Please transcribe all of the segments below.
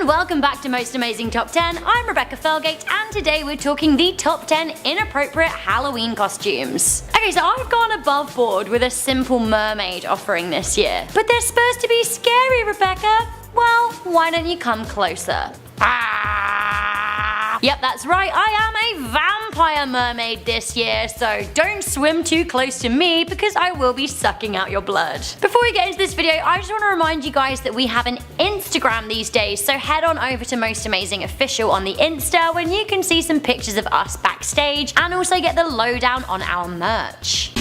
and welcome back to Most Amazing Top 10. I'm Rebecca Felgate, and today we're talking the top 10 inappropriate Halloween costumes. Okay, so I've gone above board with a simple mermaid offering this year. But they're supposed to be scary, Rebecca. Well, why don't you come closer? Yep, that's right, I am a vampire mermaid this year, so don't swim too close to me because I will be sucking out your blood. Before we get into this video, I just want to remind you guys that we have an Instagram these days, so head on over to Most Amazing Official on the Insta when you can see some pictures of us backstage and also get the lowdown on our merch.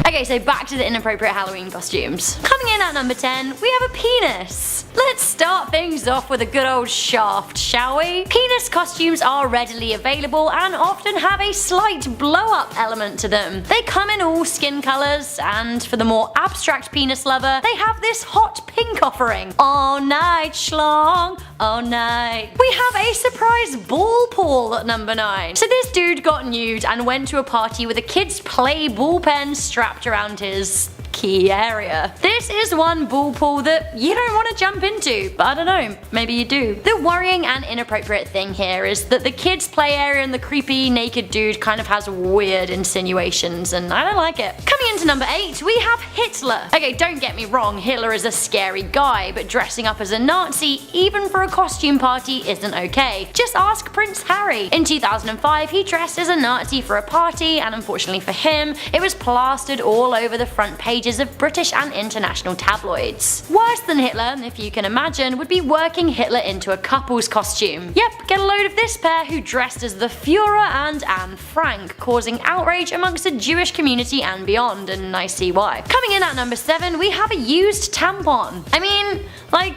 Okay, so back to the inappropriate Halloween costumes. Coming in at number 10, we have a penis. Let's start things off with a good old shaft, shall we? Penis costumes are readily available and often have a slight blow-up element to them. They come in all skin colors, and for the more abstract penis lover, they have this hot pink offering. All night schlong, all night. We have a surprise ball pool at number 9. So this dude got nude and went to a party with a kid's play ball pen strapped around his key area. This is one ball pool that you don't want to jump into, but I don't know, maybe you do. The worrying and inappropriate thing here is that the kids play area and the creepy naked dude kind of has weird insinuations, and I don't like it. Coming into number 8, we have Hitler. Okay, don't get me wrong, Hitler is a scary guy, but dressing up as a Nazi, even for a costume party, isn't okay. Just ask Prince Harry. In 2005, he dressed as a Nazi for a party, and unfortunately for him, it was plastered all over the front pages of British and international tabloids. Worse than Hitler, if you can imagine, would be working Hitler into a couple's costume. Yep, get a load of this pair who dressed as the Führer and Anne Frank, causing outrage amongst the Jewish community and beyond, and I see why. Coming in at number 7, we have a used tampon. I mean, like,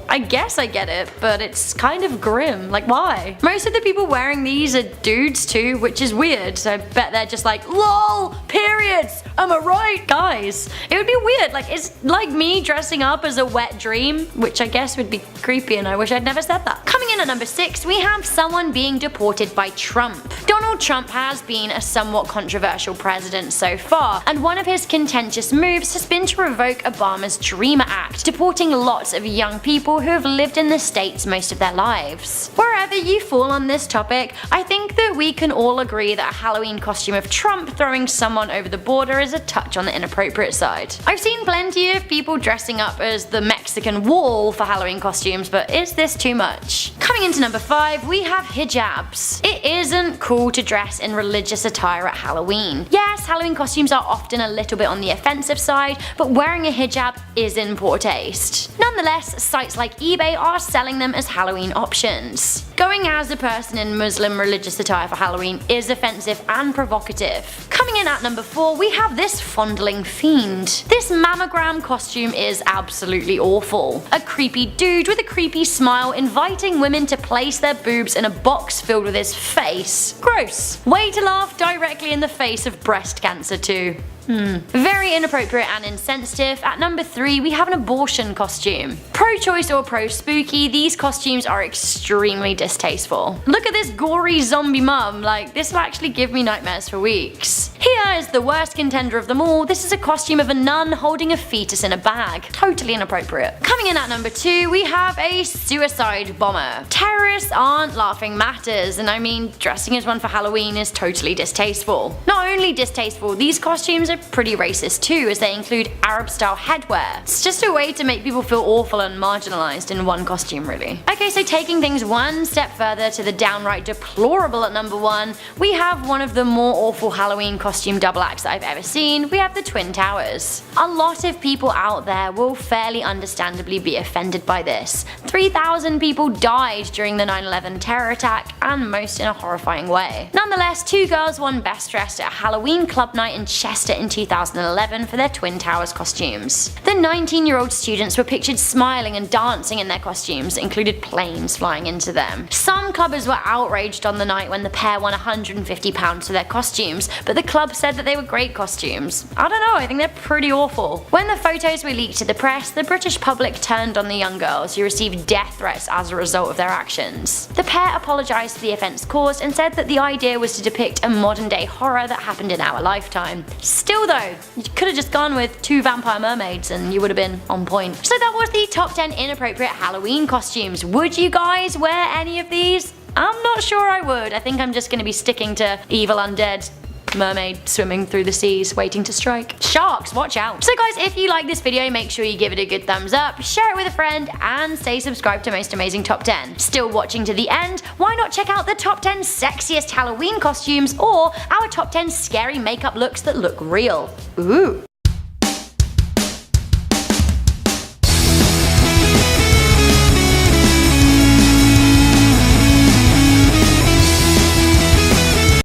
I guess I get it, but it's kind of grim. Like, why? Most of the people wearing these are dudes too, which is weird, so I bet they're just like, LOL, periods, am I right? Guys, it would be weird, like, it's like me dressing up as a wet dream, which I guess would be creepy and I wish I'd never said that. Coming in at number 6, we have someone being deported by Trump. Donald Trump has been a somewhat controversial president so far, and one of his contentious moves has been to revoke Obama's Dreamer Act, deporting lots of young people who have lived in the States most of their lives. Wherever you fall on this topic, I think that we can all agree that a Halloween costume of Trump throwing someone over the border is a touch on the inappropriate side. I've seen plenty of people dressing up as the Mexican Wall for Halloween costumes, but is this too much? Coming into number 5, we have hijabs. It isn't cool to dress in religious attire at Halloween. Yes, Halloween costumes are often a little bit on the offensive side, but wearing a hijab is in poor taste. Nonetheless, sites like eBay are selling them as Halloween options. Going as a person in Muslim religious attire for Halloween is offensive and provocative. Coming in at number 4, we have this fondling fiend. This mammogram costume is absolutely awful. A creepy dude with a creepy smile inviting women to place their boobs in a box filled with his face. Gross. Way to laugh directly in the face of breast cancer too. Very inappropriate and insensitive. At number 3, we have an abortion costume. Pro-choice or pro-spooky, these costumes are extremely distasteful. Look at this gory zombie mum, like this will actually give me nightmares for weeks. Here is the worst contender of them all. This is a costume of a nun holding a fetus in a bag. Totally inappropriate. Coming in at number 2, we have a suicide bomber. Terrorists aren't laughing matters, and I mean dressing as one for Halloween is totally distasteful. Not only distasteful, these costumes are pretty racist too, as they include Arab-style headwear. It's just a way to make people feel awful and marginalized in one costume, really. Okay, so taking things one step further to the downright deplorable at number 1, we have one of the more awful Halloween costume double acts that I've ever seen. We have the Twin Towers. A lot of people out there will fairly understandably be offended by this. 3,000 people died during the 9/11 terror attack, and most in a horrifying way. Nonetheless, 2 girls won Best Dressed at a Halloween club night in Chester, in 2011 for their Twin Towers costumes. The 19-year-old students were pictured smiling and dancing in their costumes that included planes flying into them. Some clubbers were outraged on the night when the pair won £150 for their costumes, but the club said that they were great costumes. I don't know, I think they're pretty awful. When the photos were leaked to the press, the British public turned on the young girls, who received death threats as a result of their actions. The pair apologised for the offence caused and said that the idea was to depict a modern-day horror that happened in our lifetime. Still though, you could have just gone with 2 vampire mermaids and you would have been on point. So that was the top 10 inappropriate Halloween costumes. Would you guys wear any of these? I'm not sure I would. I think I'm just going to be sticking to evil undead mermaid swimming through the seas waiting to strike. Sharks, watch out. So guys, if you like this video, make sure you give it a good thumbs up, share it with a friend, and stay subscribed to Most Amazing Top 10. Still watching to the end? Why not check out the top 10 sexiest Halloween costumes or our top 10 scary makeup looks that look real? Ooh.